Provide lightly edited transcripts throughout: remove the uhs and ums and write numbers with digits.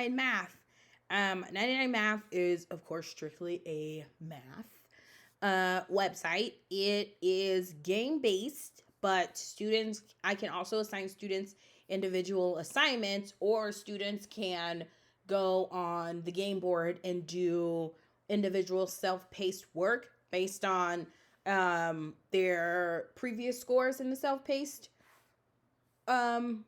99 Math. 99 Math is, of course, strictly a math website. It is game based, but students, I can also assign students individual assignments, or students can go on the game board and do individual self-paced work based on their previous scores in the self-paced um,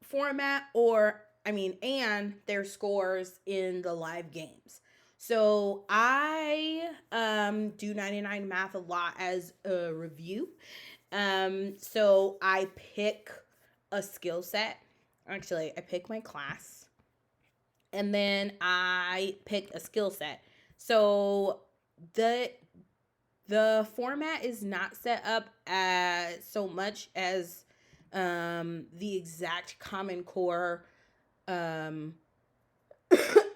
format, or and their scores in the live games. So I do 99 Math a lot as a review. So I pick a skill set. Actually, I pick my class, and then I pick a skill set. So the format is not set up as so much as the exact Common Core um,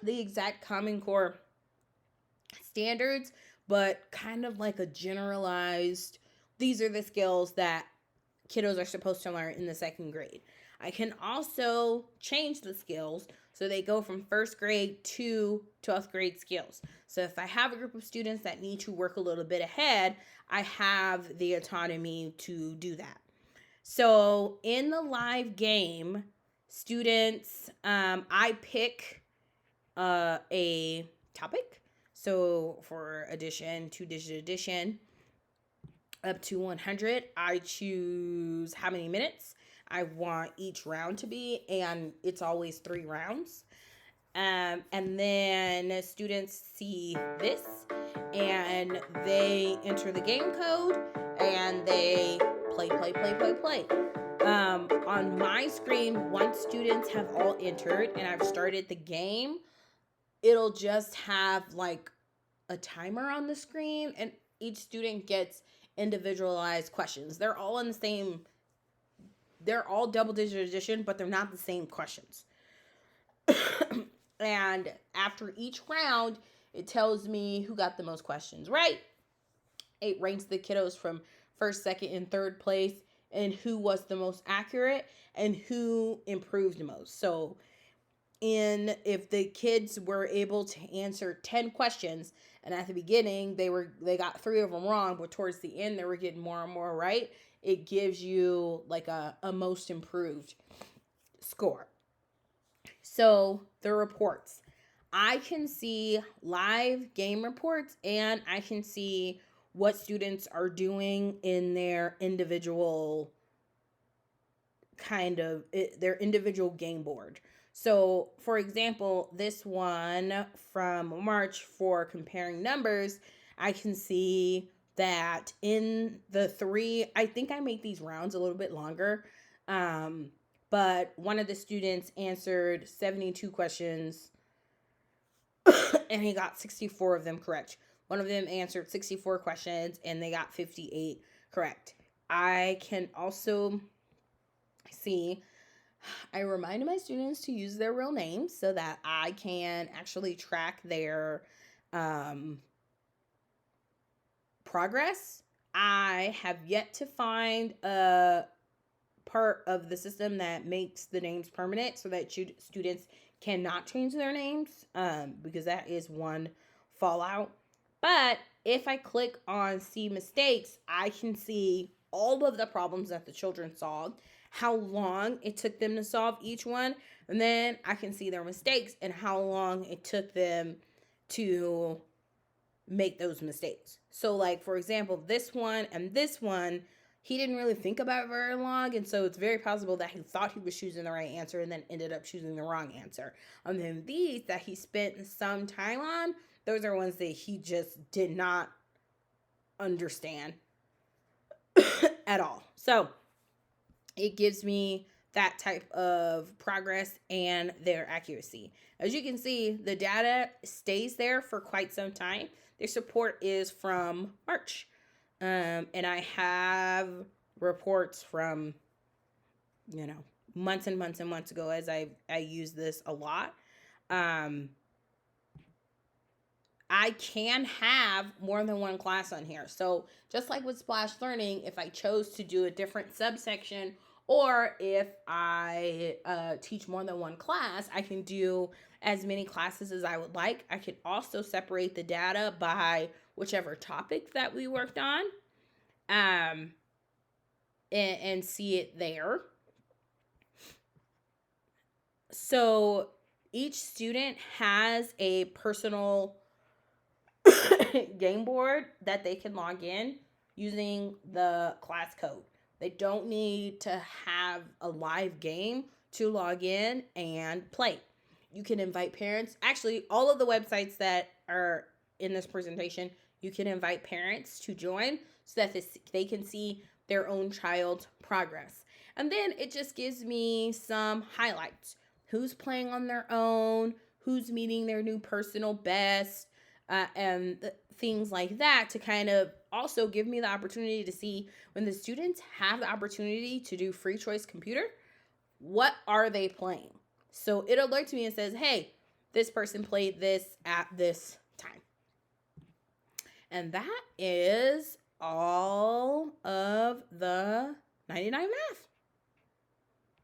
the exact Common Core standards, but kind of like a generalized, these are the skills that kiddos are supposed to learn in the second grade. I can also change the skills so they go from first grade to 12th grade skills. So if I have a group of students that need to work a little bit ahead, I have the autonomy to do that. So in the live game, students, I pick a topic. So for addition, 2-digit addition, up to 100, I choose how many minutes I want each round to be, and it's always 3 rounds. And then students see this, and they enter the game code, and they play. On my screen, once students have all entered and I've started the game, it'll just have like a timer on the screen, and each student gets individualized questions. They're all in the same, they're all double digit addition, but they're not the same questions. And after each round, it tells me who got the most questions right. It ranks the kiddos from first, second, and third place, and who was the most accurate and who improved the most. So if the kids were able to answer 10 questions, and at the beginning they got 3 of them wrong, but towards the end they were getting more and more right, it gives you like a most improved score. So the reports, I can see live game reports, and I can see what students are doing in their individual game board. So, for example, this one from March for comparing numbers, I can see that in the 3, I think I make these rounds a little bit longer, but one of the students answered 72 questions and he got 64 of them correct. One of them answered 64 questions and they got 58 correct. I can also see, I reminded my students to use their real names so that I can actually track their progress. I have yet to find a part of the system that makes the names permanent so that students cannot change their names, because that is one fallout. But if I click on see mistakes, I can see all of the problems that the children solved, how long it took them to solve each one, and then I can see their mistakes and how long it took them to make those mistakes. So like, for example, this one and this one, he didn't really think about it very long, and so it's very possible that he thought he was choosing the right answer and then ended up choosing the wrong answer. And then these that he spent some time on, those are ones that he just did not understand at all. So it gives me that type of progress and their accuracy. As you can see, the data stays there for quite some time. Their support is from March. And I have reports from, months and months and months ago, as I use this a lot. I can have more than one class on here. So just like with Splash Learning, if I chose to do a different subsection, or if I teach more than one class, I can do as many classes as I would like. I could also separate the data by whichever topic that we worked on, and see it there. So each student has a personal game board that they can log in using the class code. They don't need to have a live game to log in and play. You can invite parents. Actually, all of the websites that are in this presentation, you can invite parents to join so that they can see their own child's progress. And then it just gives me some highlights. Who's playing on their own, who's meeting their new personal best, and things like that, to kind of also give me the opportunity to see when the students have the opportunity to do free choice computer, what are they playing? So it alerts me and says, hey, this person played this at this time. And that is all of the 99 Math.